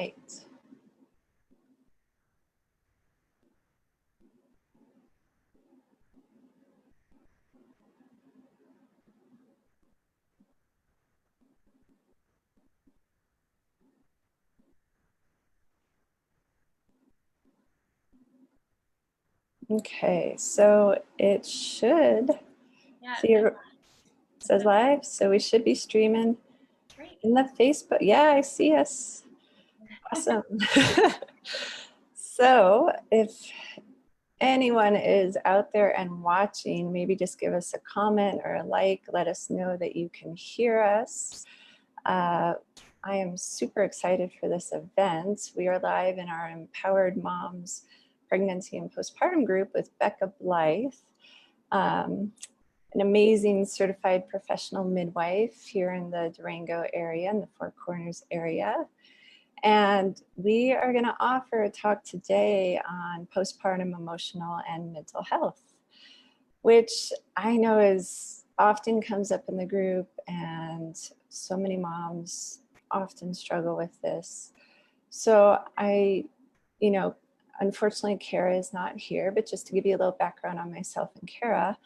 right. Okay, so it should, Yeah, it says live, so we should be streaming great. in the Facebook. Yeah, I see us. Awesome. So if anyone is out there and watching, maybe just give us a comment or a like, let us know that you can hear us. I am super excited for this event. We are live in our Empowered Moms Pregnancy and Postpartum group with Beka Blythe, an amazing certified professional midwife here in the Durango area, in the Four Corners area. And we are going to offer a talk today on postpartum emotional and mental health, which I know is often comes up in the group, and so many moms often struggle with this. So unfortunately, Kara is not here, but just to give you a little background on myself and Kara,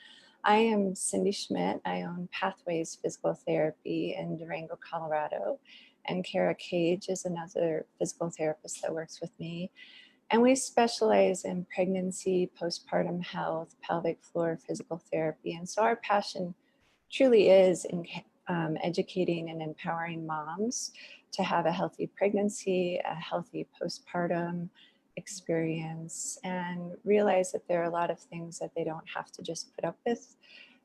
I am Cindy Schmidt. I own Pathways Physical Therapy in Durango, Colorado. And Kara Cage is another physical therapist that works with me. And we specialize in pregnancy, postpartum health, pelvic floor physical therapy. And so our passion truly is in educating and empowering moms to have a healthy pregnancy, a healthy postpartum experience, and realize that there are a lot of things that they don't have to just put up with.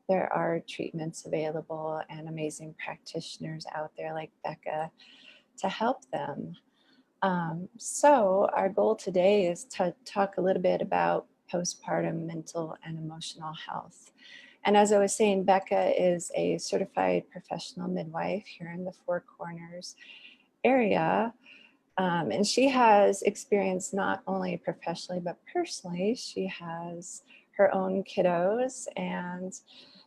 There are treatments available and amazing practitioners out there like Beka to help them. So our goal today is to talk a little bit about postpartum mental and emotional health. And as I was saying, Beka is a certified professional midwife here in the Four Corners area. And she has experience not only professionally, but personally. She has her own kiddos and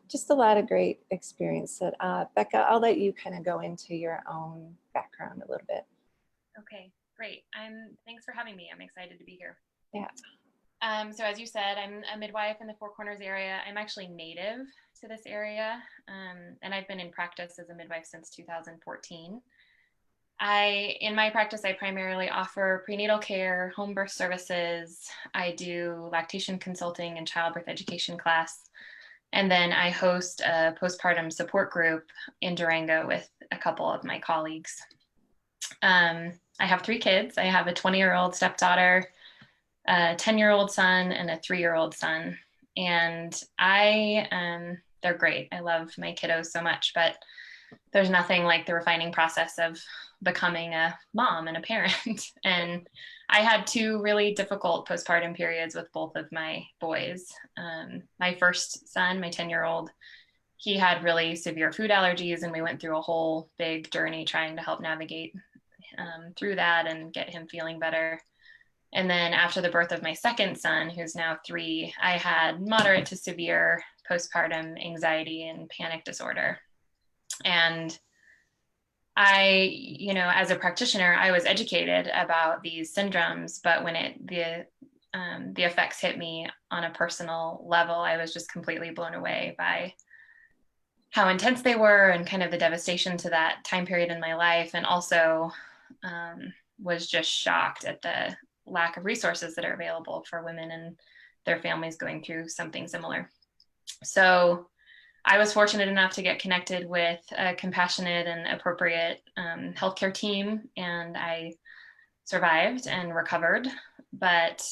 just a lot of great experience. That Beka, I'll let you kind of go into your own background a little bit. Okay, great. Thanks for having me. I'm excited to be here. Yeah. So as you said, I'm a midwife in the Four Corners area. I'm actually native to this area, and I've been in practice as a midwife since 2014. In my practice, I primarily offer prenatal care, home birth services. I do lactation consulting and childbirth education class. And then I host a postpartum support group in Durango with a couple of my colleagues. I have 3 kids. I have a 20-year-old stepdaughter, a 10-year-old son, and a 3-year-old son. And they're great. I love my kiddos so much, but there's nothing like the refining process of becoming a mom and a parent. And I had 2 really difficult postpartum periods with both of my boys. My first son, my 10-year-old, he had really severe food allergies, and we went through a whole big journey trying to help navigate through that and get him feeling better. And then after the birth of my second son, who's now 3, I had moderate to severe postpartum anxiety and panic disorder. And as a practitioner, I was educated about these syndromes, but when the effects hit me on a personal level, I was just completely blown away by how intense they were and kind of the devastation to that time period in my life. And also was just shocked at the lack of resources that are available for women and their families going through something similar. So I was fortunate enough to get connected with a compassionate and appropriate healthcare team, and I survived and recovered, but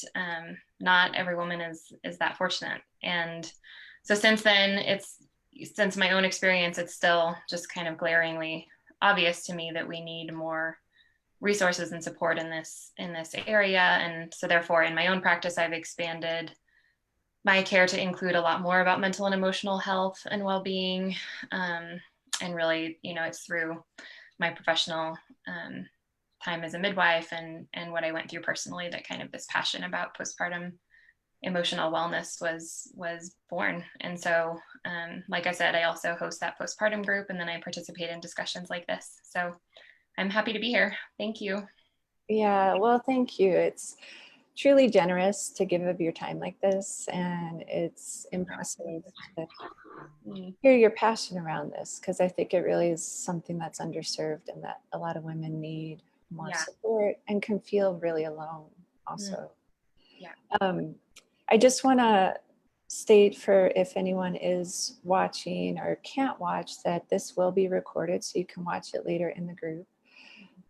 not every woman is that fortunate. And so since then, since my own experience, it's still just kind of glaringly obvious to me that we need more resources and support in this area. And so therefore, in my own practice, I've expanded my care to include a lot more about mental and emotional health and well-being. And really, it's through my professional time as a midwife and what I went through personally that kind of this passion about postpartum emotional wellness was born. And so, like I said, I also host that postpartum group, and then I participate in discussions like this. So I'm happy to be here. Thank you. Yeah, well, thank you. It's truly generous to give of your time like this, and it's impressive to Mm, hear your passion around this, because I think it really is something that's underserved and that a lot of women need more yeah. support and can feel really alone Mm, also. yeah. Um, I just want to state, for if anyone is watching or can't watch, that this will be recorded so you can watch it later in the group.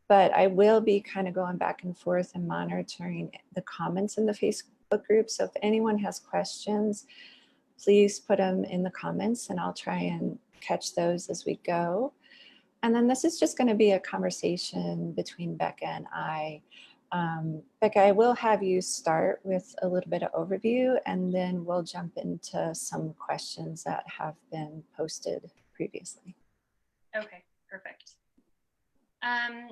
But I will be kind of going back and forth and monitoring the comments in the Facebook group. So if anyone has questions, please put them in the comments and I'll try and catch those as we go. And then this is just going to be a conversation between Becca and I. Becca, I will have you start with a little bit of overview, and then we'll jump into some questions that have been posted previously. Okay, perfect. Um,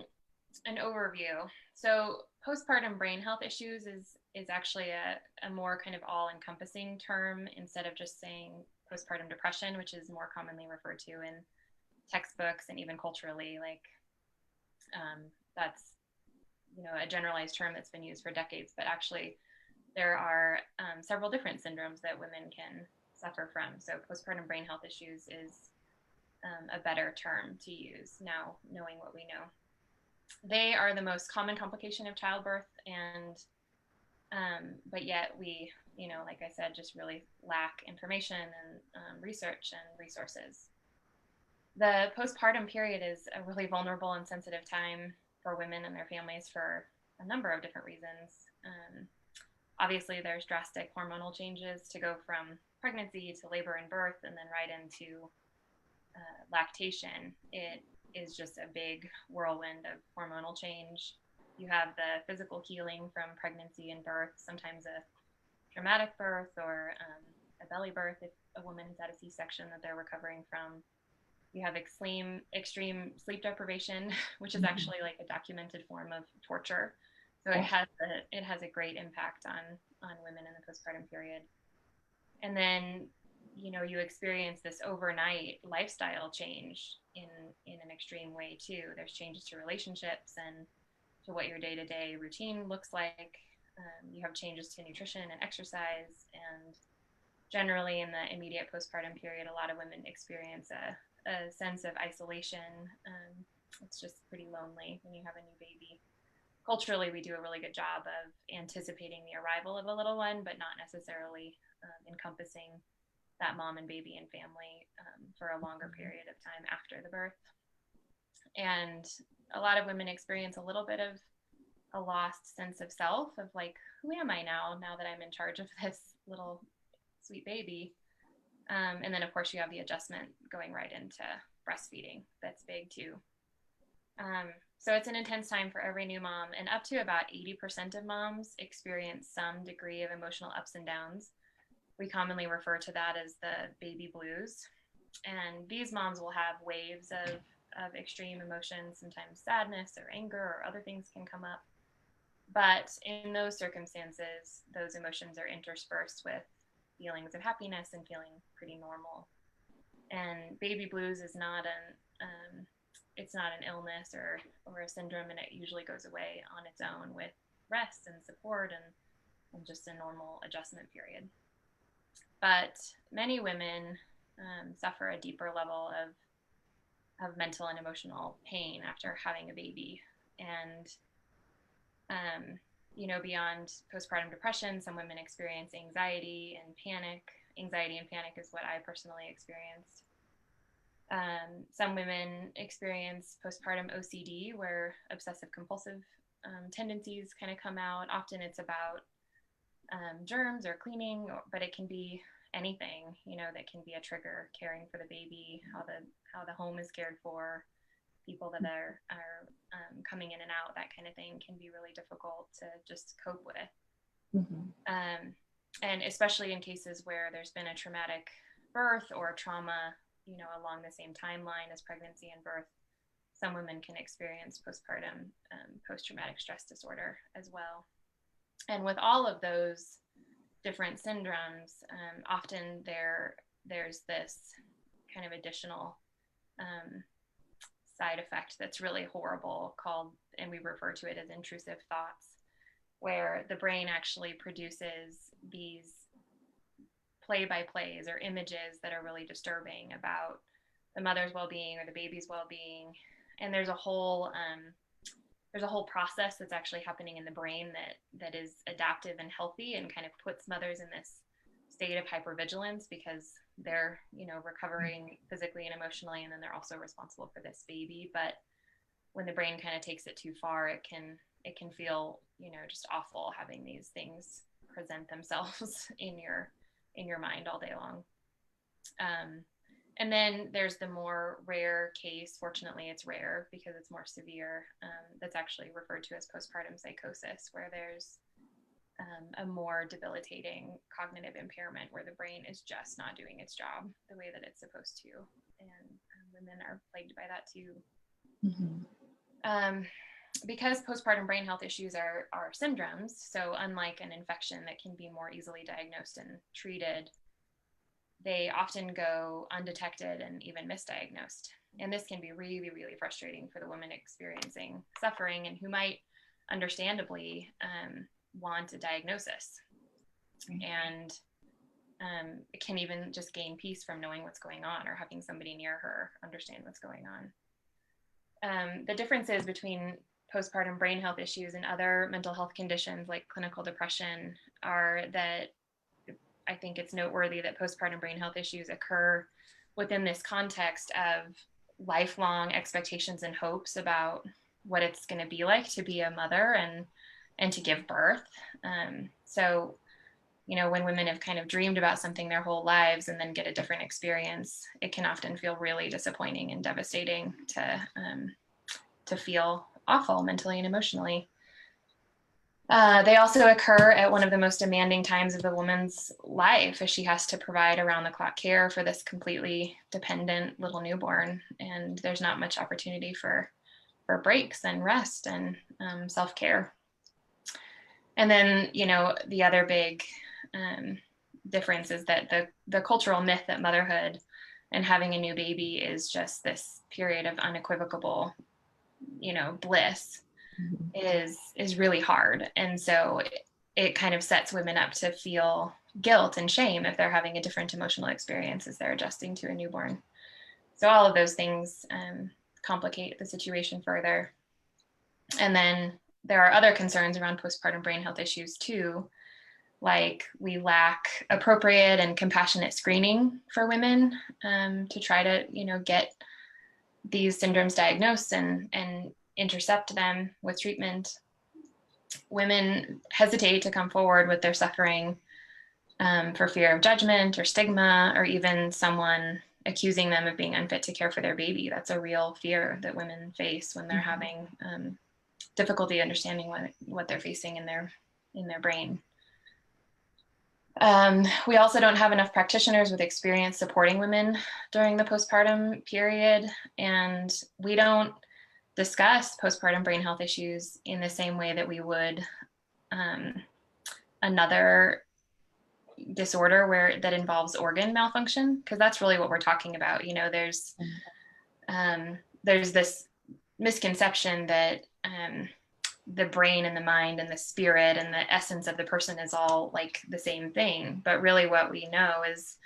an overview. So postpartum brain health issues is actually a more kind of all-encompassing term instead of just saying postpartum depression, which is more commonly referred to in textbooks and even culturally. Like that's a generalized term that's been used for decades, but actually there are several different syndromes that women can suffer from. So postpartum brain health issues is a better term to use now, knowing what we know. They are the most common complication of childbirth, and but yet we, like I said, just really lack information and research and resources. The postpartum period is a really vulnerable and sensitive time for women and their families for a number of different reasons. Obviously, there's drastic hormonal changes to go from pregnancy to labor and birth, and then right into lactation. It is just a big whirlwind of hormonal change. You have the physical healing from pregnancy and birth, sometimes a traumatic birth or a belly birth if a woman has had a C-section that they're recovering from. You have extreme sleep deprivation, which is actually like a documented form of torture. So it has a great impact on women in the postpartum period. And then you experience this overnight lifestyle change in an extreme way too. There's changes to relationships and to what your day-to-day routine looks like. You have changes to nutrition and exercise, and generally in the immediate postpartum period, a lot of women experience a sense of isolation. It's just pretty lonely when you have a new baby. Culturally, we do a really good job of anticipating the arrival of a little one, but not necessarily encompassing that mom and baby and family for a longer period of time after the birth. And a lot of women experience a little bit of a lost sense of self, of like, who am I now that I'm in charge of this little sweet baby? And then, of course, you have the adjustment going right into breastfeeding. That's big too. So it's an intense time for every new mom, and up to about 80% of moms experience some degree of emotional ups and downs. We commonly refer to that as the baby blues. And these moms will have waves of extreme emotions, sometimes sadness or anger or other things can come up. But in those circumstances, those emotions are interspersed with feelings of happiness and feeling pretty normal. And baby blues is not it's not an illness or a syndrome, and it usually goes away on its own with rest and support and just a normal adjustment period. But many women suffer a deeper level of mental and emotional pain after having a baby. And, beyond postpartum depression, some women experience anxiety and panic. Anxiety and panic is what I personally experienced. Some women experience postpartum OCD, where obsessive compulsive tendencies kind of come out. Often it's about germs or cleaning, but it can be anything, that can be a trigger. Caring for the baby, how the home is cared for, people that are coming in and out, that kind of thing can be really difficult to just cope with. And especially in cases where there's been a traumatic birth or trauma, along the same timeline as pregnancy and birth, some women can experience postpartum post-traumatic stress disorder as well. And with all of those different syndromes, often there's this kind of additional side effect that's really horrible called, and we refer to it as intrusive thoughts, where the brain actually produces these play-by-plays or images that are really disturbing about the mother's well-being or the baby's well-being. And there's a whole process that's actually happening in the brain that is adaptive and healthy and kind of puts mothers in this state of hypervigilance because they're, recovering physically and emotionally, and then they're also responsible for this baby. But when the brain kind of takes it too far, it can feel, just awful having these things present themselves in your mind all day long. And then there's the more rare case, fortunately it's rare because it's more severe, that's actually referred to as postpartum psychosis, where there's a more debilitating cognitive impairment where the brain is just not doing its job the way that it's supposed to. And women are plagued by that too. Mm-hmm. Because postpartum brain health issues are syndromes, so unlike an infection that can be more easily diagnosed and treated, they often go undetected and even misdiagnosed. And this can be really, really frustrating for the woman experiencing suffering and who might understandably want a diagnosis. And it can even just gain peace from knowing what's going on or having somebody near her understand what's going on. The differences between postpartum brain health issues and other mental health conditions like clinical depression are that I think it's noteworthy that postpartum brain health issues occur within this context of lifelong expectations and hopes about what it's going to be like to be a mother and to give birth. So, when women have kind of dreamed about something their whole lives and then get a different experience, it can often feel really disappointing and devastating to feel awful mentally and emotionally. They also occur at one of the most demanding times of the woman's life, as she has to provide around-the-clock care for this completely dependent little newborn, and there's not much opportunity for breaks and rest and self-care. And then, the other big difference is that the cultural myth that motherhood and having a new baby is just this period of unequivocal, bliss. Is really hard. And so it kind of sets women up to feel guilt and shame if they're having a different emotional experience as they're adjusting to a newborn. So all of those things complicate the situation further. And then there are other concerns around postpartum brain health issues too, like we lack appropriate and compassionate screening for women to try to, get these syndromes diagnosed and intercept them with treatment. Women hesitate to come forward with their suffering for fear of judgment or stigma, or even someone accusing them of being unfit to care for their baby. That's a real fear that women face when they're having difficulty understanding what they're facing in their brain. We also don't have enough practitioners with experience supporting women during the postpartum period, and we don't discuss postpartum brain health issues in the same way that we would another disorder that involves organ malfunction, because that's really what we're talking about. There's this misconception that the brain and the mind and the spirit and the essence of the person is all like the same thing, but really what we know is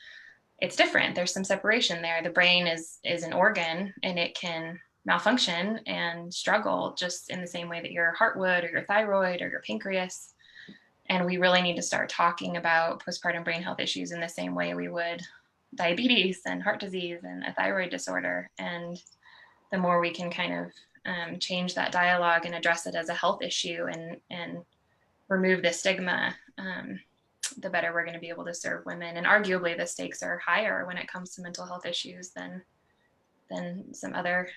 it's different. There's some separation there. The brain is an organ, and it can malfunction and struggle just in the same way that your heart would, or your thyroid, or your pancreas. And we really need to start talking about postpartum brain health issues in the same way we would diabetes and heart disease and a thyroid disorder. And the more we can kind of change that dialogue and address it as a health issue and remove the stigma, the better we're going to be able to serve women. And arguably the stakes are higher when it comes to mental health issues than some other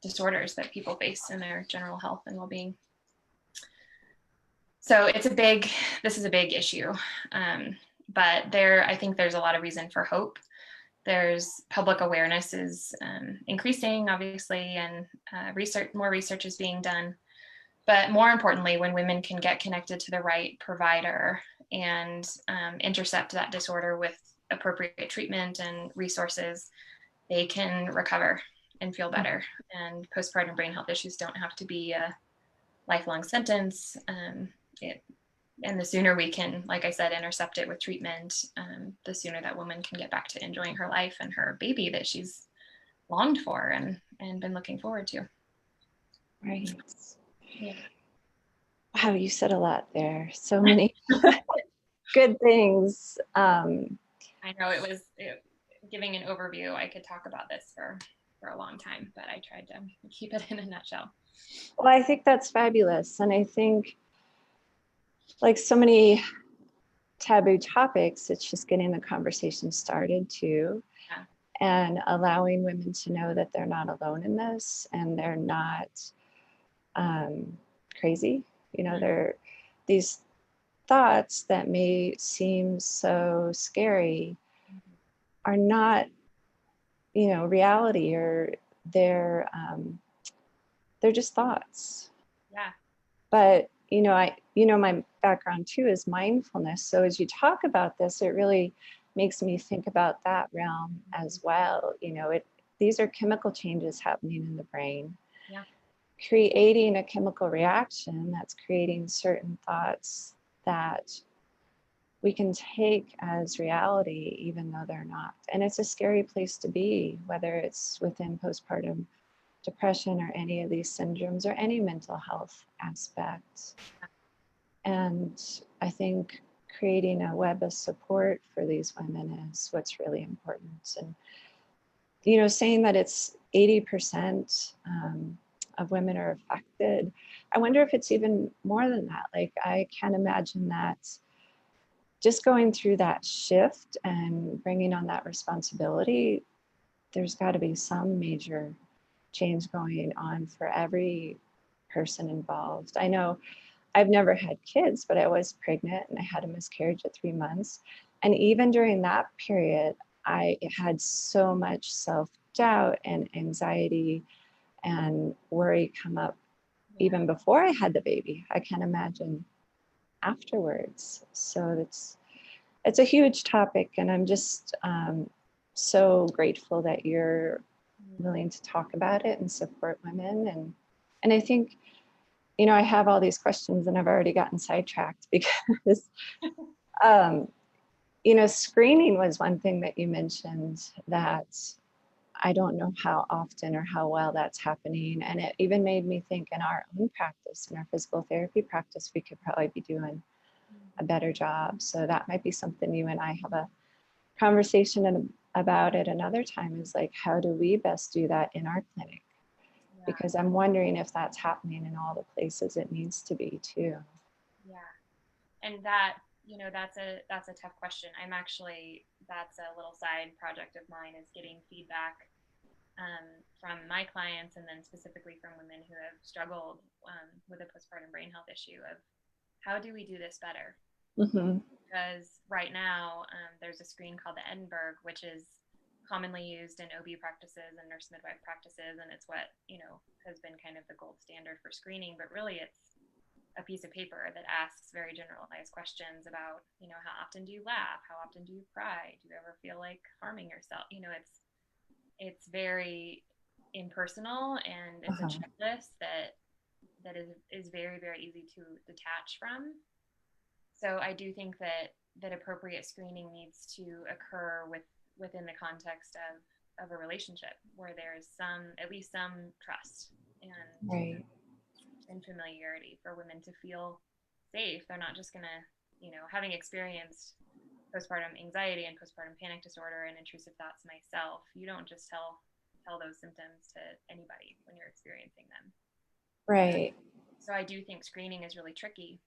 disorders that people face in their general health and well-being. So this is a big issue, but I think there's a lot of reason for hope. There's public awareness is increasing, obviously, and more research is being done. But more importantly, when women can get connected to the right provider and intercept that disorder with appropriate treatment and resources, they can recover and feel better. And postpartum brain health issues don't have to be a lifelong sentence. And the sooner we can, like I said, intercept it with treatment, the sooner that woman can get back to enjoying her life and her baby that she's longed for and been looking forward to. Right. Yeah. Wow, you said a lot there. So many good things. I know giving an overview. I could talk about this for a long time, but I tried to keep it in a nutshell. Well, I think that's fabulous. And I think, like so many taboo topics, it's just getting the conversation started too. Yeah. And allowing women to know that they're not alone in this and they're not crazy. You know, they're these thoughts that may seem so scary are not, you know, reality, or they're just thoughts. Yeah. But my background too is mindfulness. So as you talk about this, it really makes me think about that realm as well. You know, these are chemical changes happening in the brain. Yeah. Creating a chemical reaction that's creating certain thoughts that we can take as reality, even though they're not. And it's a scary place to be, whether it's within postpartum depression or any of these syndromes or any mental health aspects. And I think creating a web of support for these women is what's really important. And, you know, saying that it's 80% of women are affected, I wonder if it's even more than that. Like, I can't imagine that just going through that shift and bringing on that responsibility, there's got to be some major change going on for every person involved. I know I've never had kids, but I was pregnant and I had a miscarriage at 3 months. And even during that period, I had so much self-doubt and anxiety and worry come up even before I had the baby. I can't imagine afterwards. So it's a huge topic, and I'm just so grateful that you're willing to talk about it and support women. And I think, you know, I have all these questions and I've already gotten sidetracked because, you know, screening was one thing that you mentioned that I don't know how often or how well that's happening. And it even made me think, in our own practice, in our physical therapy practice, we could probably be doing a better job. So that might be something you and I have a conversation about it another time, is like, how do we best do that in our clinic? Because I'm wondering if that's happening in all the places it needs to be too. Yeah. And that, you know, that's a tough question. That's a little side project of mine, is getting feedback from my clients, and then specifically from women who have struggled with a postpartum brain health issue, of how do we do this better? Mm-hmm. Because right now there's a screen called the Edinburgh, which is commonly used in OB practices and nurse midwife practices, and it's what, you know, has been kind of the gold standard for screening. But really, it's a piece of paper that asks very generalized questions about, you know, how often do you laugh? How often do you cry? Do you ever feel like harming yourself? You know, it's very impersonal, and it's a checklist that is very, very easy to detach from. So I do think that appropriate screening needs to occur within the context of a relationship where there's at least some trust and familiarity for women to feel safe. They're not just gonna, you know, having experienced postpartum anxiety and postpartum panic disorder and intrusive thoughts myself, you don't just tell those symptoms to anybody when you're experiencing them. Right. So I do think screening is really tricky.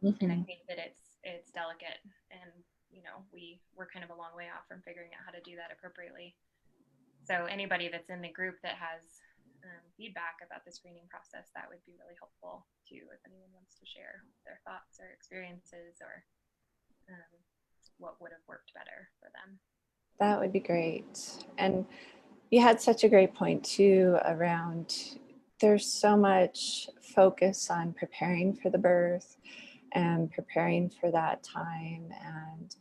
Mm-hmm. And I think that it's delicate, and, you know, we're kind of a long way off from figuring out how to do that appropriately. So anybody that's in the group that has feedback about the screening process, that would be really helpful too, if anyone wants to share their thoughts or experiences, or what would have worked better for them. That would be great. And you had such a great point too around, there's so much focus on preparing for the birth and preparing for that time and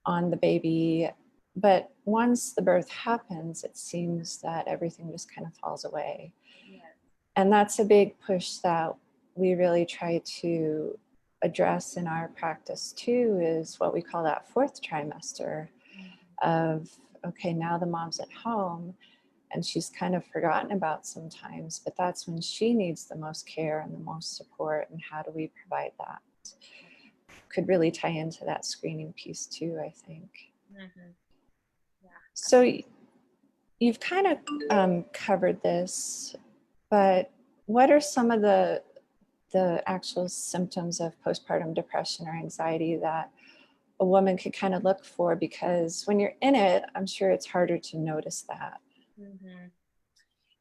on the baby But once the birth happens, it seems that everything just kind of falls away. Yeah. And that's a big push that we really try to address in our practice too, is what we call that fourth trimester of, okay, now the mom's at home and she's kind of forgotten about sometimes, but that's when she needs the most care and the most support. And how do we provide that? Could really tie into that screening piece too, I think. Mm-hmm. Yeah. So you've kind of covered this, but what are some of the actual symptoms of postpartum depression or anxiety that a woman could kind of look for? Because when you're in it, I'm sure it's harder to notice that. Mm-hmm.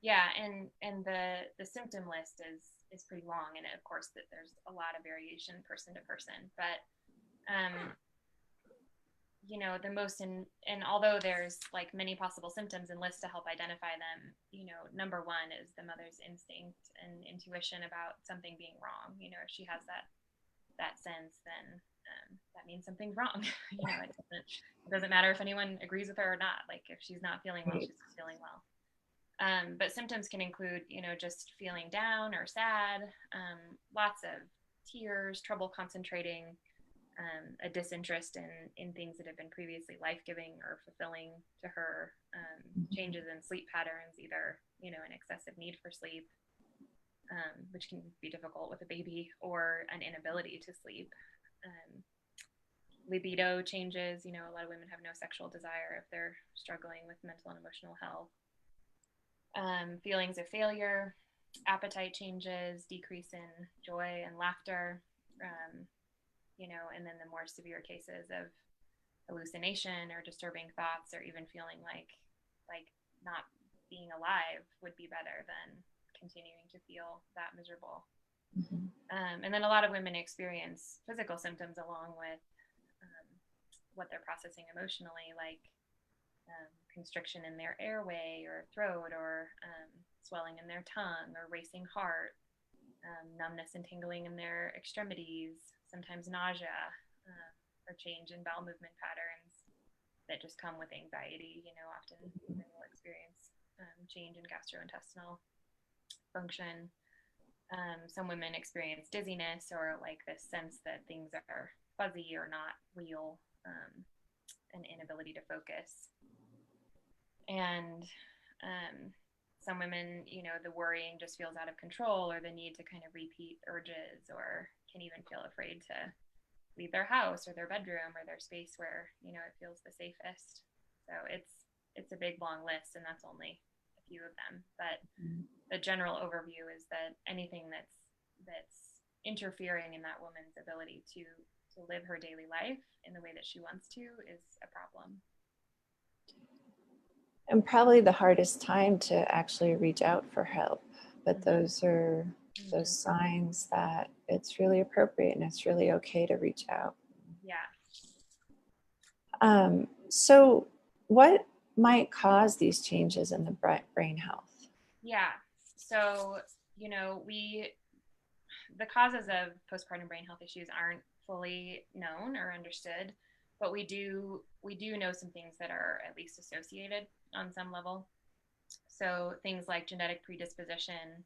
Yeah, and the symptom list is pretty long, and of course that there's a lot of variation person to person. But you know, the most and although there's like many possible symptoms and lists to help identify them, you know, number one is the mother's instinct and intuition about something being wrong. You know, if she has that sense, then that means something's wrong. You know, it doesn't matter if anyone agrees with her or not. Like if she's not feeling well, she's not feeling well. But symptoms can include, you know, just feeling down or sad, lots of tears, trouble concentrating, a disinterest in things that have been previously life-giving or fulfilling to her, changes in sleep patterns, either, you know, an excessive need for sleep, which can be difficult with a baby, or an inability to sleep. Libido changes, you know, a lot of women have no sexual desire if they're struggling with mental and emotional health. Feelings of failure, appetite changes, decrease in joy and laughter, you know, and then the more severe cases of hallucination or disturbing thoughts, or even feeling like not being alive would be better than continuing to feel that miserable. Mm-hmm. And then a lot of women experience physical symptoms along with what they're processing emotionally, like constriction in their airway or throat, or swelling in their tongue, or racing heart, numbness and tingling in their extremities, sometimes nausea, or change in bowel movement patterns that just come with anxiety. You know, often women will experience change in gastrointestinal function. Some women experience dizziness, or like this sense that things are fuzzy or not real, an inability to focus. And some women, you know, the worrying just feels out of control, or the need to kind of repeat urges, or can even feel afraid to leave their house or their bedroom or their space where, you know, it feels the safest. So it's a big long list, and that's only a few of them. But the general overview is that anything that's interfering in that woman's ability to live her daily life in the way that she wants to is a problem. And probably the hardest time to actually reach out for help. But those are those signs that it's really appropriate and it's really okay to reach out. Yeah. So what might cause these changes in the brain health? Yeah. So, you know, the causes of postpartum brain health issues aren't fully known or understood, but we do know some things that are at least associated on some level. So things like genetic predisposition,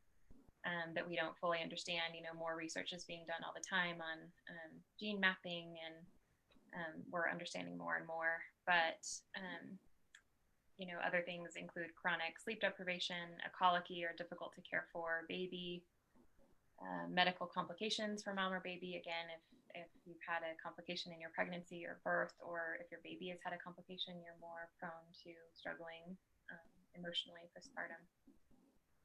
that we don't fully understand. You know, more research is being done all the time on gene mapping, and we're understanding more and more. But you know, other things include chronic sleep deprivation, a colicky or difficult to care for baby, medical complications for mom or baby. Again, if you've had a complication in your pregnancy or birth, or if your baby has had a complication, you're more prone to struggling emotionally postpartum.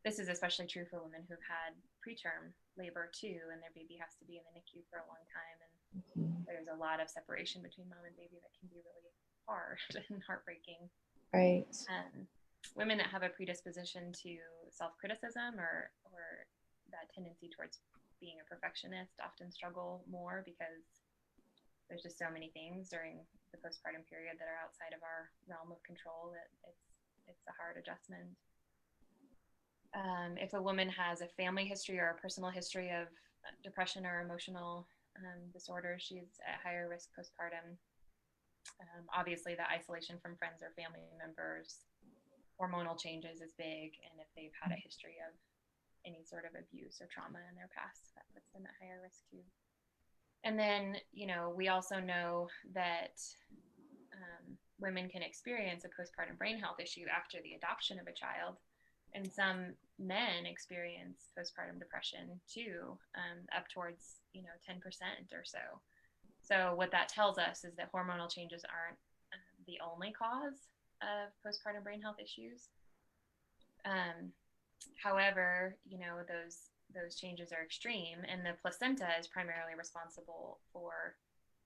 This is especially true for women who've had preterm labor too, and their baby has to be in the NICU for a long time. And there's a lot of separation between mom and baby that can be really hard and heartbreaking. Right. Women that have a predisposition to self-criticism, or that tendency towards being a perfectionist, often struggle more, because there's just so many things during the postpartum period that are outside of our realm of control that it's a hard adjustment. If a woman has a family history or a personal history of depression or emotional disorders, she's at higher risk postpartum. Obviously, the isolation from friends or family members, hormonal changes is big, and if they've had a history of any sort of abuse or trauma in their past, that puts them at higher risk too. And then, we also know that women can experience a postpartum brain health issue after the adoption of a child. And some men experience postpartum depression too, up towards, 10% or so. So what that tells us is that hormonal changes aren't the only cause of postpartum brain health issues. However, those changes are extreme, and the placenta is primarily responsible for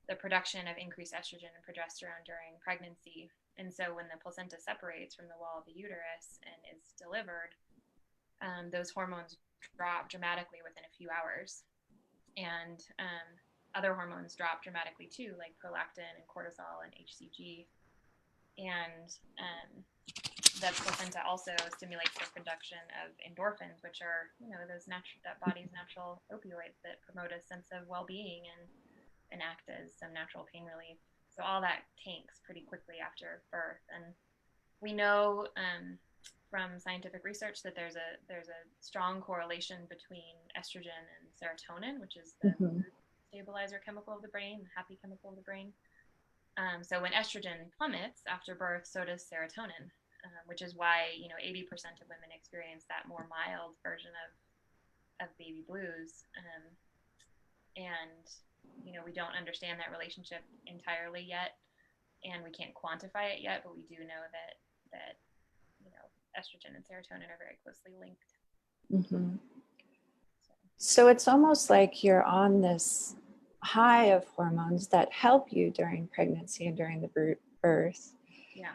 the production of increased estrogen and progesterone during pregnancy. And so when the placenta separates from the wall of the uterus and is delivered, those hormones drop dramatically within a few hours. And other hormones drop dramatically too, like prolactin and cortisol and HCG. And the placenta also stimulates the production of endorphins, which are, that body's natural opioids that promote a sense of well-being and act as some natural pain relief. So all that tanks pretty quickly after birth. And we know from scientific research that there's a strong correlation between estrogen and serotonin, which is the stabilizer chemical of the brain, the happy chemical of the brain. So when estrogen plummets after birth, so does serotonin, which is why 80% of women experience that more mild version of baby blues. And we don't understand that relationship entirely yet, and we can't quantify it yet, but we do know that estrogen and serotonin are very closely linked. Mm-hmm. So it's almost like you're on this high of hormones that help you during pregnancy and during the birth. Yeah.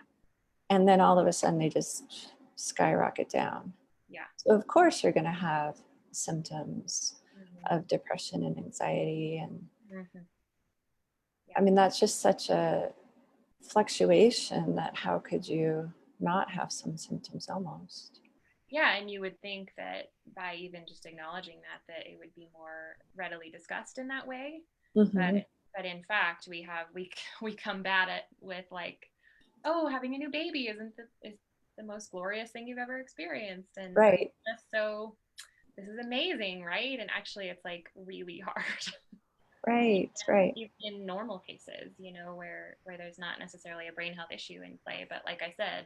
And then all of a sudden they just skyrocket down. Yeah. So of course you're going to have symptoms of depression and anxiety. And I mean, that's just such a fluctuation that how could you not have some symptoms almost? Yeah, and you would think that by even just acknowledging that it would be more readily discussed in that way. But in fact, we combat it with like, oh, having a new baby is the most glorious thing you've ever experienced, and right. just so this is amazing, right? And actually, it's like really hard. Right. In normal cases, where there's not necessarily a brain health issue in play, but like I said,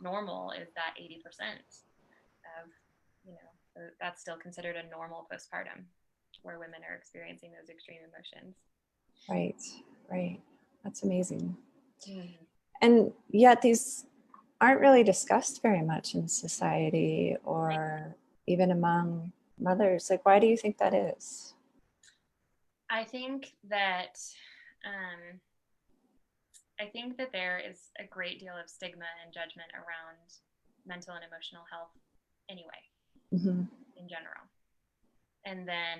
normal is that 80% of, that's still considered a normal postpartum, where women are experiencing those extreme emotions. Right. That's amazing. And yet these aren't really discussed very much in society or even among mothers. Like, why do you think that is? I think that there is a great deal of stigma and judgment around mental and emotional health anyway, in general. And then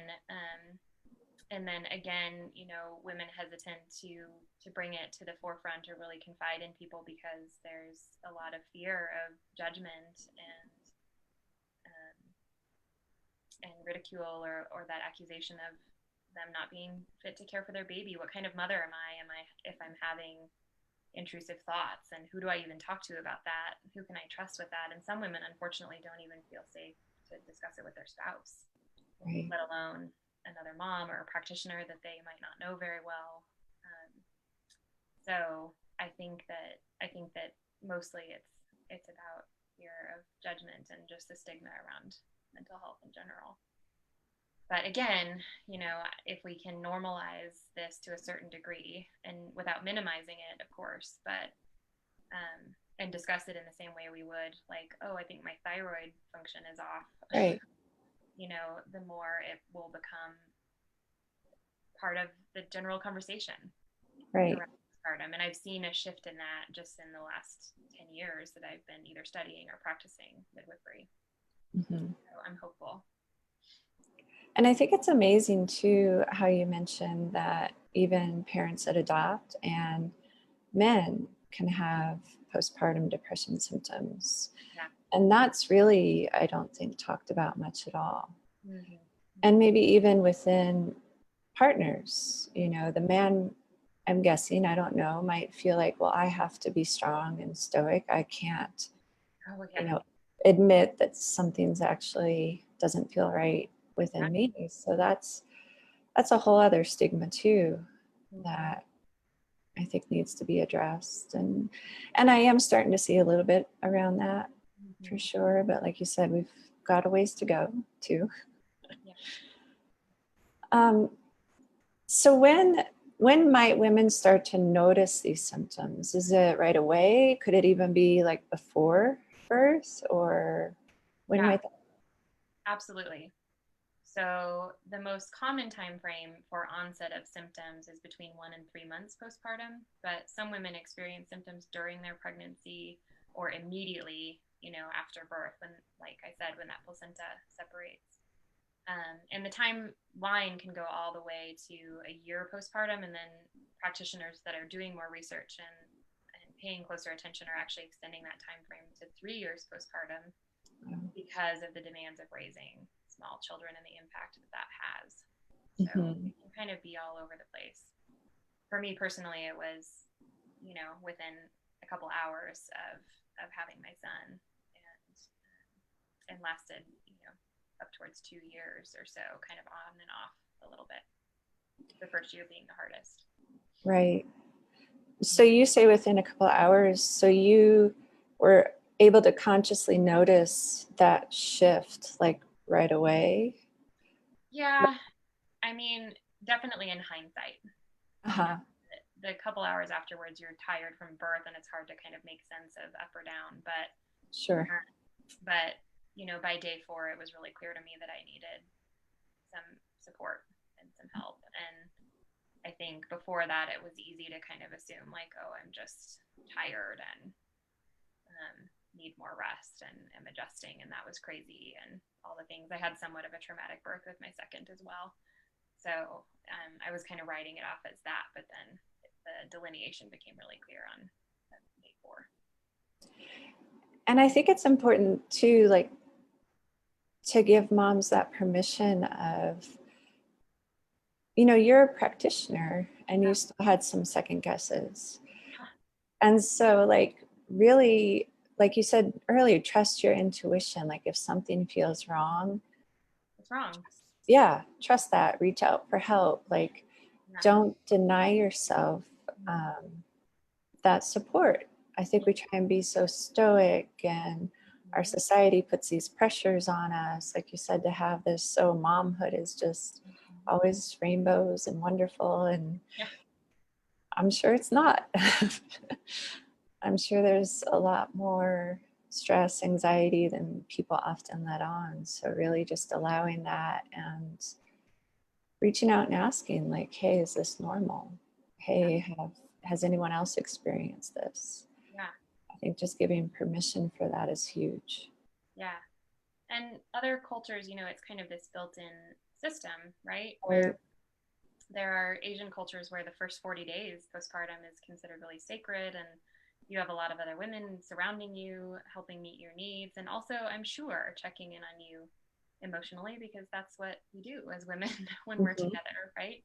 again, women hesitant to bring it to the forefront or really confide in people because there's a lot of fear of judgment and ridicule or that accusation of them not being fit to care for their baby. What kind of mother am I if I'm having intrusive thoughts, and who do I even talk to about that? Who can I trust with that? And some women unfortunately don't even feel safe to discuss it with their spouse, let alone another mom or a practitioner that they might not know very well. So I think that mostly it's about fear of judgment and just the stigma around mental health in general. But again, if we can normalize this to a certain degree and without minimizing it, of course, but and discuss it in the same way we would, like, oh, I think my thyroid function is off. Right. The more it will become part of the general conversation. Right. Postpartum. And I've seen a shift in that just in the last 10 years that I've been either studying or practicing midwifery. So I'm hopeful. And I think it's amazing too how you mentioned that even parents that adopt and men can have postpartum depression symptoms. Yeah. And that's really, I don't think, talked about much at all. And maybe even within partners, the man I'm guessing, I don't know, might feel like, well, I have to be strong and stoic. I can't, Oh, you yeah. know, admit that something's actually doesn't feel right within me. So that's a whole other stigma too that I think needs to be addressed. And I am starting to see a little bit around that for sure. But like you said, we've got a ways to go too. Yeah. Um, so when might women start to notice these symptoms? Is it right away? Could it even be like before birth, or when Yeah, might that? absolutely. So the most common time frame for onset of symptoms is between 1 and 3 months postpartum, but some women experience symptoms during their pregnancy or immediately, after birth, when, like I said, when that placenta separates. And the timeline can go all the way to a year postpartum, and then practitioners that are doing more research and paying closer attention are actually extending that time frame to 3 years postpartum because of the demands of raising small children and the impact that that has. So Mm-hmm. it can kind of be all over the place. For me personally, it was, within a couple hours of having my son, and lasted, up towards 2 years or so, kind of on and off a little bit. The first year being the hardest. Right. So you say within a couple of hours, so you were able to consciously notice that shift like right away? Yeah, I mean, definitely in hindsight. You know, Uh-huh. the couple hours afterwards, you're tired from birth, and it's hard to kind of make sense of up or down. Sure. Uh, but by day 4, it was really clear to me that I needed some support and some help. And I think before that, it was easy to kind of assume like, oh, I'm just tired and need more rest and am adjusting, and that was crazy, and all the things. I had somewhat of a traumatic birth with my second as well, so I was kind of writing it off as that, but then the delineation became really clear on day 4. And I think it's important too, like to give moms that permission of, you're a practitioner and you still had some second guesses. And so like really, like you said earlier, trust your intuition. Like if something feels wrong, What's wrong? yeah, trust that, reach out for help. Like Yeah. don't deny yourself that support. I think we try and be so stoic, and our society puts these pressures on us, like you said, to have this. So momhood is just always rainbows and wonderful, and Yeah. I'm sure it's not. I'm sure there's a lot more stress, anxiety than people often let on. So really just allowing that and reaching out and asking, like, hey, is this normal? Hey, has anyone else experienced this? Yeah. I think just giving permission for that is huge. Yeah. And other cultures, it's kind of this built-in system, right? Right. Where there are Asian cultures where the first 40 days postpartum is considered really sacred, and you have a lot of other women surrounding you, helping meet your needs, and also, I'm sure, checking in on you emotionally, because that's what we do as women when we're Mm-hmm. together, right?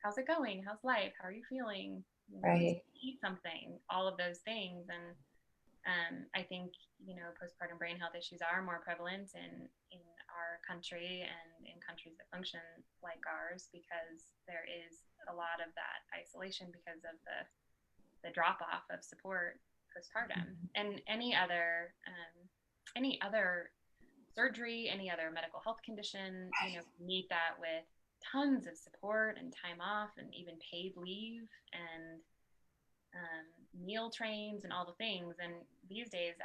How's it going? How's life? How are you feeling? Right. Eat something, all of those things. And I think, postpartum brain health issues are more prevalent in our country and in countries that function like ours, because there is a lot of that isolation because of the drop off of support postpartum. And any other surgery, any other medical health condition, meet that with tons of support and time off and even paid leave and meal trains and all the things. And these days,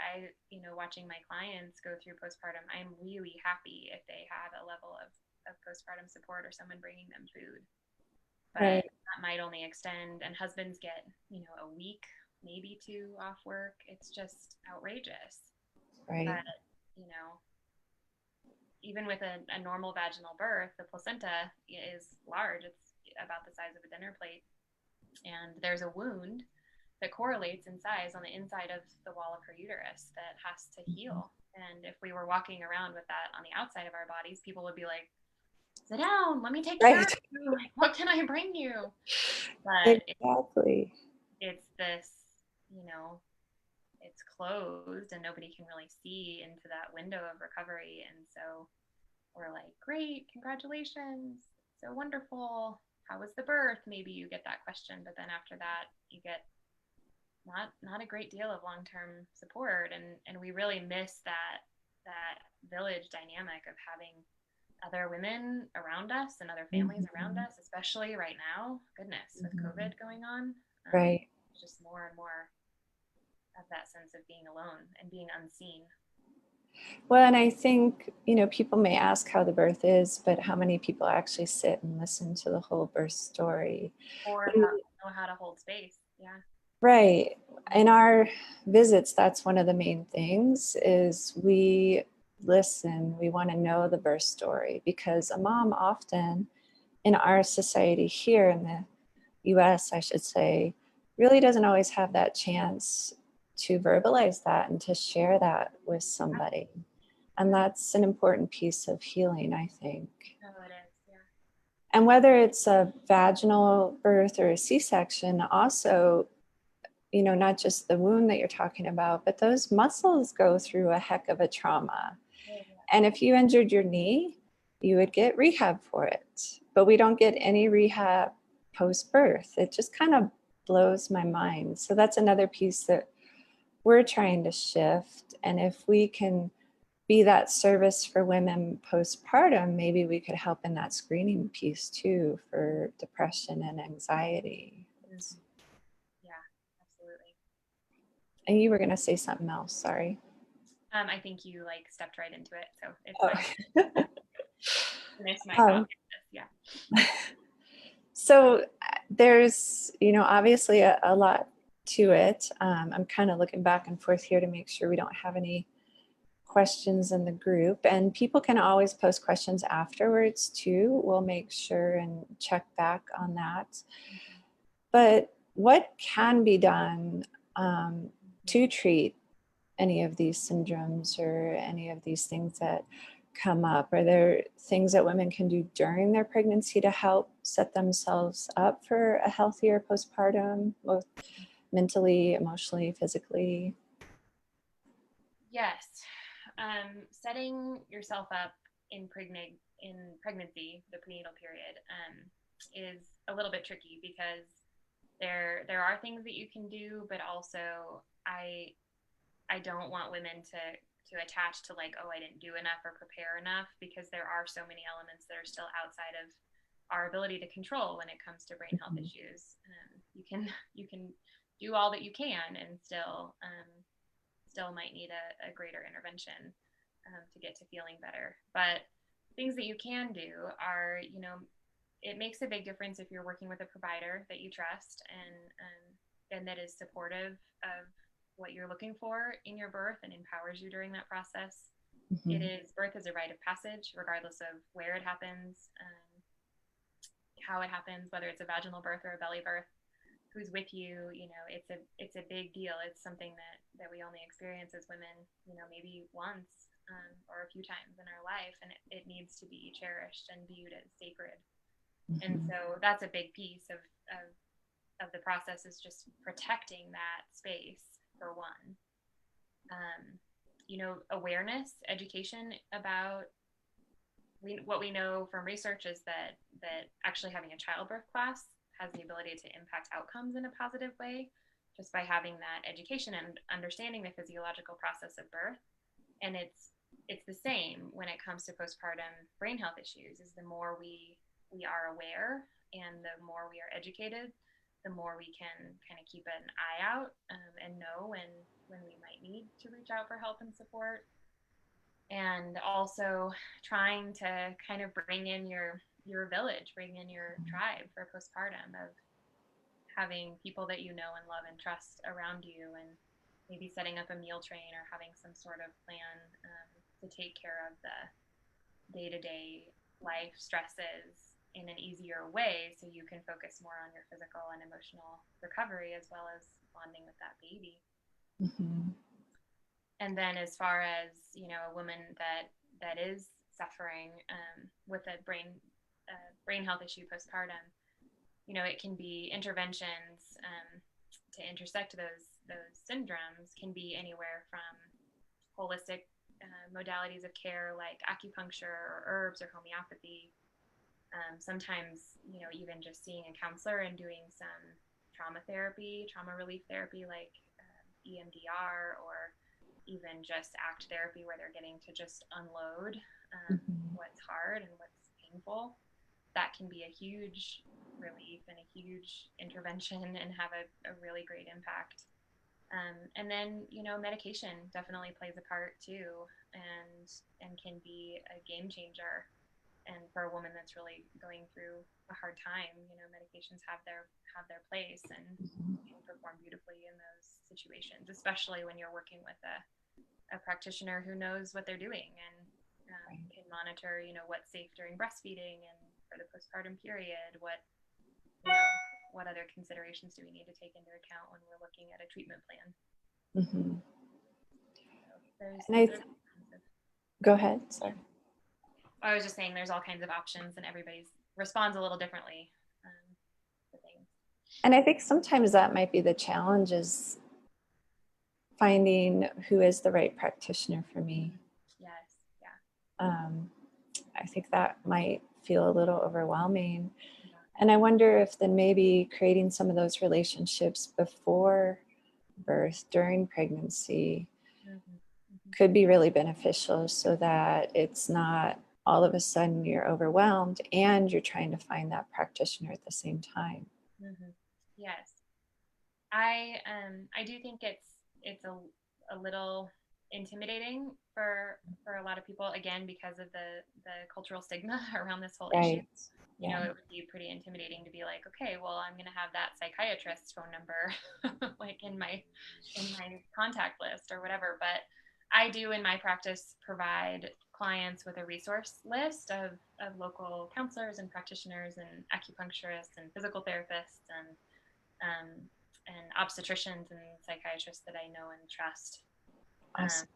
watching my clients go through postpartum, I'm really happy if they have a level of postpartum support or someone bringing them food. But Right. that might only extend, and husbands get, a week, maybe 2 off work. It's just outrageous. Right. But, even with a normal vaginal birth, the placenta is large. It's about the size of a dinner plate. And there's a wound that correlates in size on the inside of the wall of her uterus that has to heal. And if we were walking around with that on the outside of our bodies, people would be like, sit down, let me take care Right. of you. Like, what can I bring you? But Exactly. it's this, you know, it's closed and nobody can really see into that window of recovery. And so we're like, great, congratulations, so wonderful. How was the birth? Maybe you get that question, but then after that, you get not a great deal of long-term support, and we really miss that village dynamic of having other women around us and other families around us, especially right now. Goodness, with COVID going on, Right. just more and more of that sense of being alone and being unseen. Well, and I think, people may ask how the birth is, but how many people actually sit and listen to the whole birth story? Or know how to hold space. Yeah. Right. In our visits, that's one of the main things is we listen. We want to know the birth story because a mom often in our society here in the US, I should say, really doesn't always have that chance to verbalize that and to share that with somebody. And that's an important piece of healing, I think. Oh, it is. Yeah. And whether it's a vaginal birth or a C-section, also, not just the wound that you're talking about, but those muscles go through a heck of a trauma. Oh, yeah. And if you injured your knee, you would get rehab for it. But we don't get any rehab post-birth. It just kind of blows my mind. So that's another piece that we're trying to shift. And if we can be that service for women postpartum, maybe we could help in that screening piece too for depression and anxiety. Mm-hmm. Yeah, absolutely. And you were going to say something else, sorry. I think you like stepped right into it, so it's Oh. fine. Finish my thought. Yeah. So there's, obviously a lot to it. I'm kind of looking back and forth here to make sure we don't have any questions in the group, and people can always post questions afterwards too. We'll make sure and check back on that. But what can be done to treat any of these syndromes or any of these things that come up? Are there things that women can do during their pregnancy to help set themselves up for a healthier postpartum, both mentally, emotionally, physically? Yes. Setting yourself up in pregnancy, the prenatal period, is a little bit tricky because there are things that you can do, but also I don't want women to attach to like, oh, I didn't do enough or prepare enough, because there are so many elements that are still outside of our ability to control when it comes to brain health issues. You can do all that you can and still might need a greater intervention to get to feeling better. But things that you can do are, it makes a big difference if you're working with a provider that you trust and that is supportive of what you're looking for in your birth and empowers you during that process. It is, birth is a rite of passage, regardless of where it happens, how it happens, whether it's a vaginal birth or a belly birth. Who's with you? It's a big deal. It's something that we only experience as women, maybe once or a few times in our life, and it needs to be cherished and viewed as sacred. And so that's a big piece of the process, is just protecting that space for one. Awareness, education about what we know from research is that actually having a childbirth class has the ability to impact outcomes in a positive way, just by having that education and understanding the physiological process of birth. And it's the same when it comes to postpartum brain health issues. Is the more we are aware and the more we are educated, the more we can kind of keep an eye out and know when we might need to reach out for help and support. And also trying to kind of bring in your village, bring in your tribe for postpartum, of having people that you know and love and trust around you, and maybe setting up a meal train or having some sort of plan to take care of the day-to-day life stresses in an easier way, so you can focus more on your physical and emotional recovery as well as bonding with that baby. And then as far as a woman that is suffering with a brain brain health issue postpartum, it can be interventions to intersect those syndromes can be anywhere from holistic modalities of care like acupuncture or herbs or homeopathy. Sometimes, even just seeing a counselor and doing some trauma therapy, trauma relief therapy like EMDR, or even just ACT therapy where they're getting to just unload what's hard and what's painful. That can be a huge relief and a huge intervention and have a really great impact. And then, medication definitely plays a part too, and can be a game changer. And for a woman that's really going through a hard time, medications have their place and can perform beautifully in those situations, especially when you're working with a practitioner who knows what they're doing and can monitor, what's safe during breastfeeding and for the postpartum period, what other considerations do we need to take into account when we're looking at a treatment plan. So go ahead. Sorry. I was just saying there's all kinds of options and everybody responds a little differently to things. And I think sometimes that might be the challenge, is finding who is the right practitioner for me. Yes. Yeah. I think that might feel a little overwhelming. And I wonder if then maybe creating some of those relationships before birth, during pregnancy, could be really beneficial, so that it's not all of a sudden you're overwhelmed and you're trying to find that practitioner at the same time. Yes. I do think it's a little intimidating for a lot of people, again, because of the cultural stigma around this whole issue. Yeah. It would be pretty intimidating to be like, okay, well, I'm going to have that psychiatrist's phone number like in my contact list or whatever. But I do in my practice provide clients with a resource list of local counselors and practitioners and acupuncturists and physical therapists and obstetricians and psychiatrists that I know and trust. Awesome.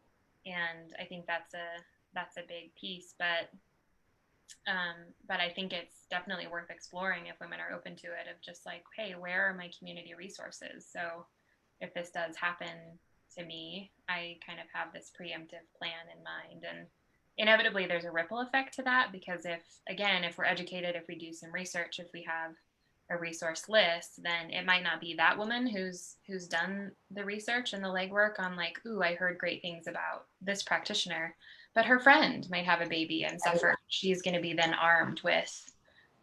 And I think that's a big piece, but I think it's definitely worth exploring if women are open to it, of just like, hey, where are my community resources? So if this does happen to me, I kind of have this preemptive plan in mind. And inevitably there's a ripple effect to that, because if we're educated, if we do some research, if we have a resource list, then it might not be that woman who's done the research and the legwork on like, ooh, I heard great things about this practitioner, but her friend might have a baby and suffer. She's going to be then armed with,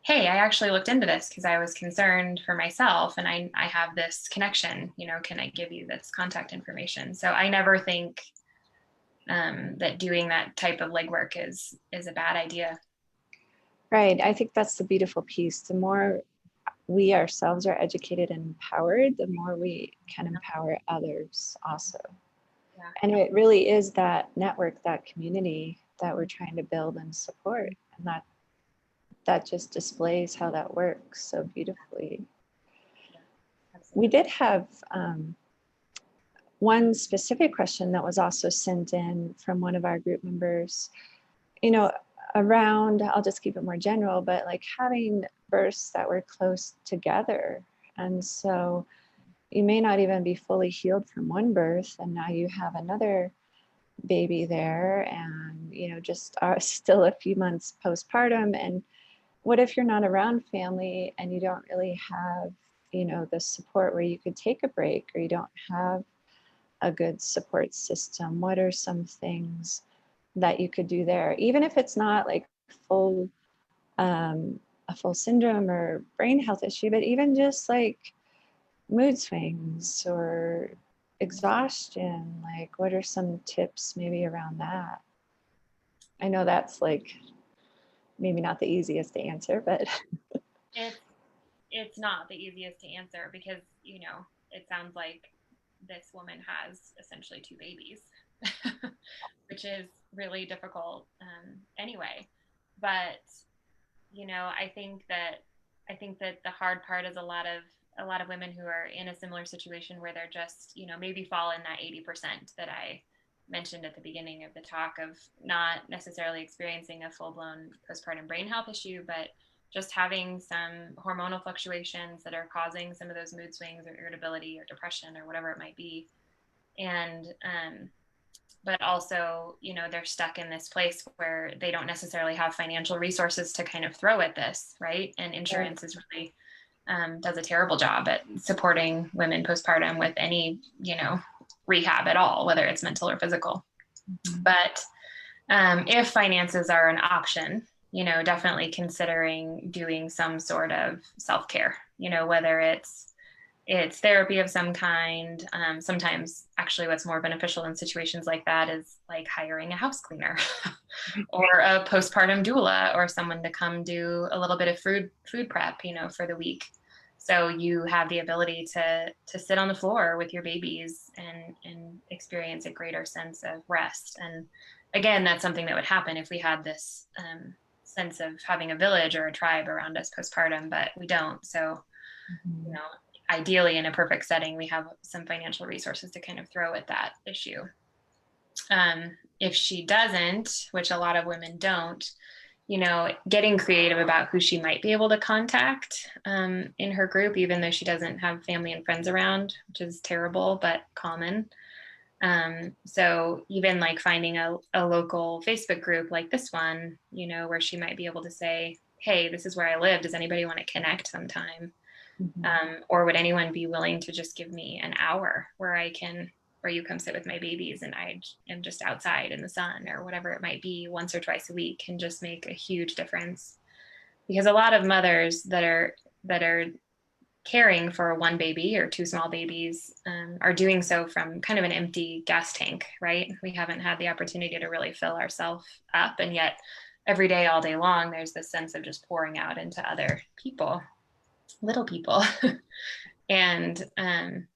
hey, I actually looked into this because I was concerned for myself and I have this connection, can I give you this contact information? So I never think that doing that type of legwork is a bad idea. Right. I think that's the beautiful piece. The more we ourselves are educated and empowered, the more we can empower others also. Yeah. And it really is that network, that community that we're trying to build and support. And that just displays how that works so beautifully. Yeah, we did have one specific question that was also sent in from one of our group members, around, I'll just keep it more general, but like having births that were close together. And so you may not even be fully healed from one birth, and now you have another baby there, and just are still a few months postpartum. And what if you're not around family and you don't really have the support where you could take a break, or you don't have a good support system? What are some things that you could do there, even if it's not like a full syndrome or brain health issue, but even just like mood swings or exhaustion? Like, what are some tips maybe around that? I know that's like maybe not the easiest to answer, but it's not the easiest to answer, because it sounds like this woman has essentially two babies, which is really difficult anyway. But I think that the hard part is a lot of women who are in a similar situation where they're just maybe fall in that 80% that I mentioned at the beginning of the talk, of not necessarily experiencing a full-blown postpartum brain health issue, but just having some hormonal fluctuations that are causing some of those mood swings or irritability or depression or whatever it might be. And but also, you know, they're stuck in this place where they don't necessarily have financial resources to kind of throw at this, right? And insurance is really does a terrible job at supporting women postpartum with any, you know, rehab at all, whether it's mental or physical. Mm-hmm. But if finances are an option, you know, definitely considering doing some sort of self-care, you know, whether it's therapy of some kind. Sometimes actually what's more beneficial in situations like that is like hiring a house cleaner or a postpartum doula or someone to come do a little bit of food prep, you know, for the week. So you have the ability to sit on the floor with your babies and experience a greater sense of rest. And again, that's something that would happen if we had this sense of having a village or a tribe around us postpartum, but we don't. So, you know, ideally in a perfect setting, we have some financial resources to kind of throw at that issue. If she doesn't, which a lot of women don't, you know, getting creative about who she might be able to contact in her group, even though she doesn't have family and friends around, which is terrible, but common. So even like finding a local Facebook group like this one, you know, where she might be able to say, hey, this is where I live. Does anybody want to connect sometime? Mm-hmm. Or would anyone be willing to just give me an hour where you come sit with my babies and I am just outside in the sun or whatever it might be once or twice a week can just make a huge difference. Because a lot of mothers that are caring for one baby or two small babies are doing so from kind of an empty gas tank, right? We haven't had the opportunity to really fill ourselves up. And yet every day, all day long, there's this sense of just pouring out into other people. Little people. And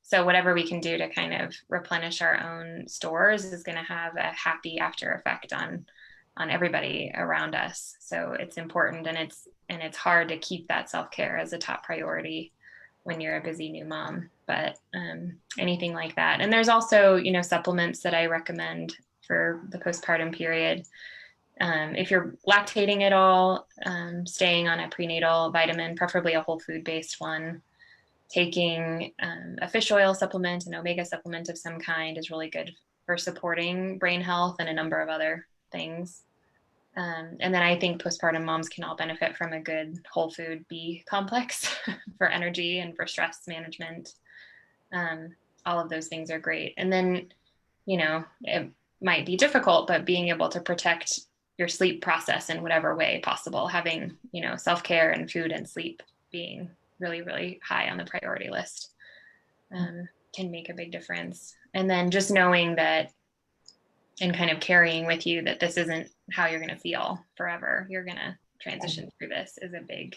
so whatever we can do to kind of replenish our own stores is going to have a happy after effect on everybody around us. So it's important, and it's hard to keep that self-care as a top priority when you're a busy new mom, but anything like that. And there's also, you know, supplements that I recommend for the postpartum period. If you're lactating at all, staying on a prenatal vitamin, preferably a whole food based one, taking a fish oil supplement, an omega supplement of some kind is really good for supporting brain health and a number of other things. And then I think postpartum moms can all benefit from a good whole food B complex for energy and for stress management. All of those things are great. And then, you know, it might be difficult, but being able to protect your sleep process in whatever way possible, having, you know, self-care and food and sleep being really, really high on the priority list can make a big difference. And then just knowing that and kind of carrying with you that this isn't how you're going to feel forever. You're going to transition through this is a big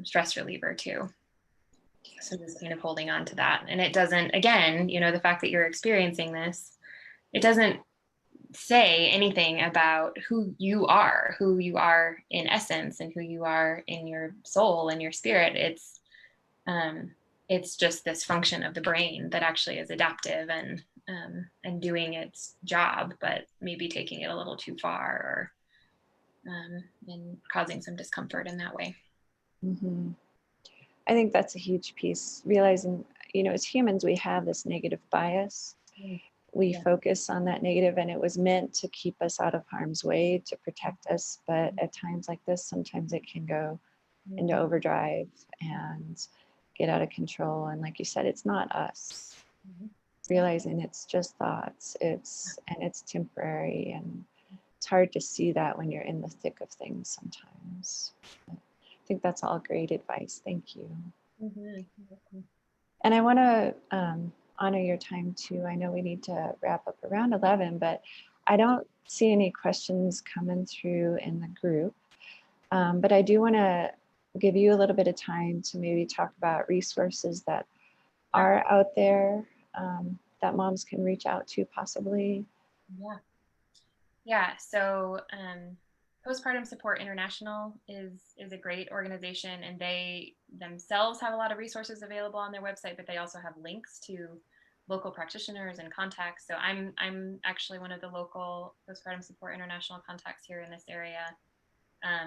stress reliever too. So just kind of holding on to that. And it doesn't, again, you know, the fact that you're experiencing this, it doesn't say anything about who you are in essence and who you are in your soul and your spirit. It's just this function of the brain that actually is adaptive and doing its job, but maybe taking it a little too far or and causing some discomfort in that way. Mm-hmm. I think that's a huge piece, realizing, you know, as humans, we have this negative bias. We focus on that negative, and it was meant to keep us out of harm's way, to protect us. But at times like this, sometimes it can go into overdrive and get out of control. And like you said, it's not us. Realizing it's just thoughts, it's temporary, and it's hard to see that when you're in the thick of things sometimes. But I think that's all great advice. Thank you. Mm-hmm. And I want to honor your time too. I know we need to wrap up around 11, but I don't see any questions coming through in the group. But I do want to give you a little bit of time to maybe talk about resources that are out there that moms can reach out to possibly. Yeah. So Postpartum Support International is a great organization, and they themselves have a lot of resources available on their website, but they also have links to local practitioners and contacts. So I'm actually one of the local Postpartum Support International contacts here in this area.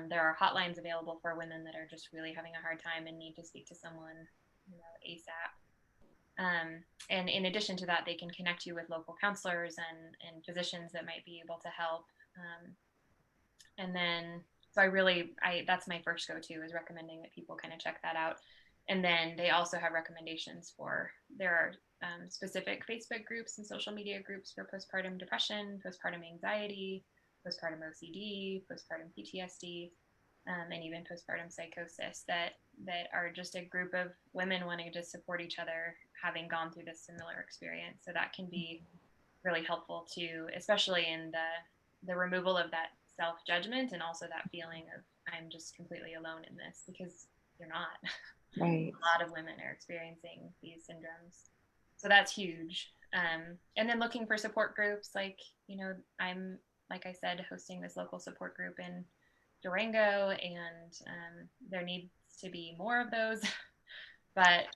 There are hotlines available for women that are just really having a hard time and need to speak to someone, ASAP. And in addition to that, they can connect you with local counselors and physicians that might be able to help. And then, so that's my first go-to, is recommending that people kind of check that out. And then they also have recommendations there are specific Facebook groups and social media groups for postpartum depression, postpartum anxiety, postpartum OCD, postpartum PTSD, and even postpartum psychosis that are just a group of women wanting to support each other, having gone through this similar experience. So that can be really helpful too, especially in the removal of that self-judgment, and also that feeling of I'm just completely alone in this, because you're not. Right. A lot of women are experiencing these syndromes. So that's huge. And then looking for support groups, I'm, like I said, hosting this local support group in Durango, and there needs to be more of those. But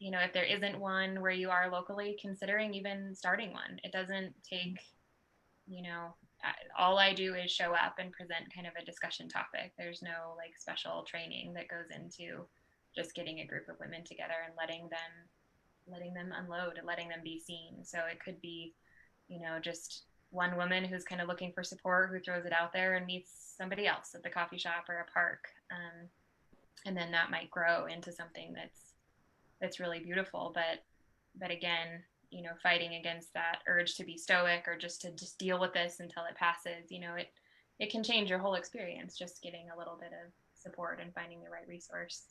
if there isn't one where you are locally, considering even starting one. It doesn't take, all I do is show up and present kind of a discussion topic. There's no special training that goes into just getting a group of women together and letting them unload and letting them be seen. So it could be, just one woman who's kind of looking for support, who throws it out there and meets somebody else at the coffee shop or a park. And then that might grow into something that's really beautiful. But again, fighting against that urge to be stoic or just to deal with this until it passes, it can change your whole experience, just getting a little bit of support and finding the right resource.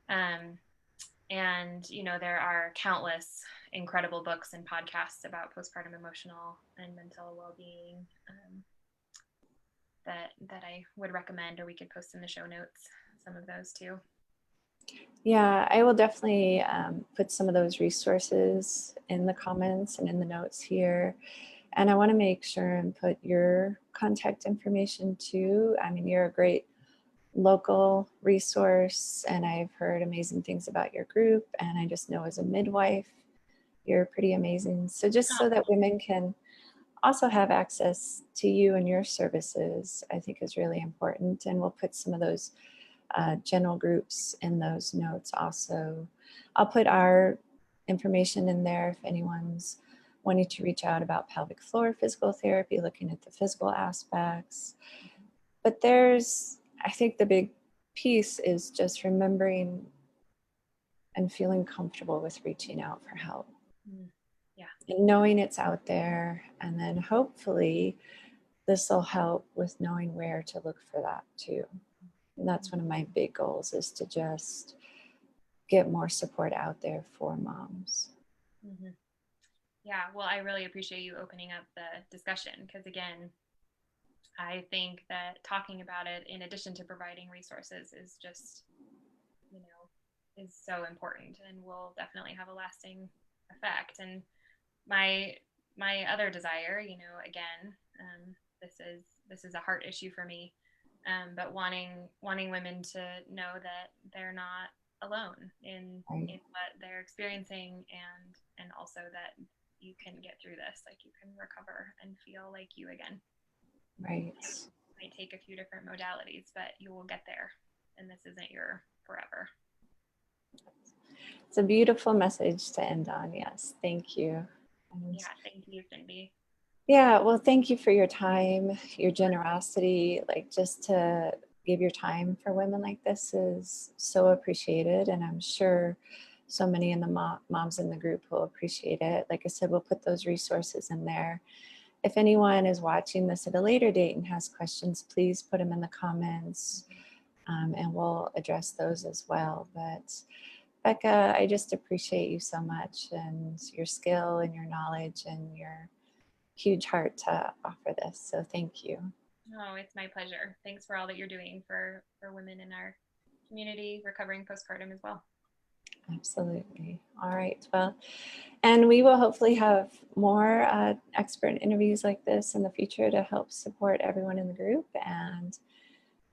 And there are countless incredible books and podcasts about postpartum emotional and mental well-being that I would recommend, or we could post in the show notes some of those too. Yeah, I will definitely put some of those resources in the comments and in the notes here. And I want to make sure and put your contact information too. I mean, you're a great local resource, and I've heard amazing things about your group. And I just know as a midwife, you're pretty amazing. So just so that women can also have access to you and your services, I think is really important. And we'll put some of those general groups in those notes also. I'll put our information in there if anyone's wanting to reach out about pelvic floor physical therapy, looking at the physical aspects. But I think the big piece is just remembering and feeling comfortable with reaching out for help. Yeah. And knowing it's out there, and then hopefully this will help with knowing where to look for that too. And that's one of my big goals, is to just get more support out there for moms. Mm-hmm. Yeah, well, I really appreciate you opening up the discussion, because again, I think that talking about it, in addition to providing resources, is just, is so important and will definitely have a lasting effect. And my other desire, again, this is a heart issue for me, but wanting women to know that they're not alone in what they're experiencing, and also that you can get through this, you can recover and feel like you again. Right. It might take a few different modalities, but you will get there, and this isn't your forever. It's a beautiful message to end on. Yes, thank you. Yeah, thank you, Cindy. Yeah, well, thank you for your time, your generosity, just to give your time for women like this is so appreciated. And I'm sure so many in the moms in the group will appreciate it. Like I said, we'll put those resources in there. If anyone is watching this at a later date and has questions, please put them in the comments, and we'll address those as well. But Beka, I just appreciate you so much, and your skill and your knowledge and your huge heart to offer this. So thank you. Oh, it's my pleasure. Thanks for all that you're doing for women in our community recovering postpartum as well. Absolutely. All right. Well, and we will hopefully have more expert interviews like this in the future to help support everyone in the group. And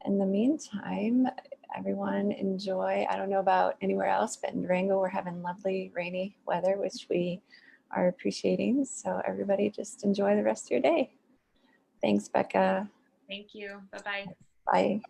in the meantime, everyone enjoy. I don't know about anywhere else, but in Durango, we're having lovely rainy weather, which we are appreciating. So everybody just enjoy the rest of your day. Thanks, Beka. Thank you. Bye-bye. Bye.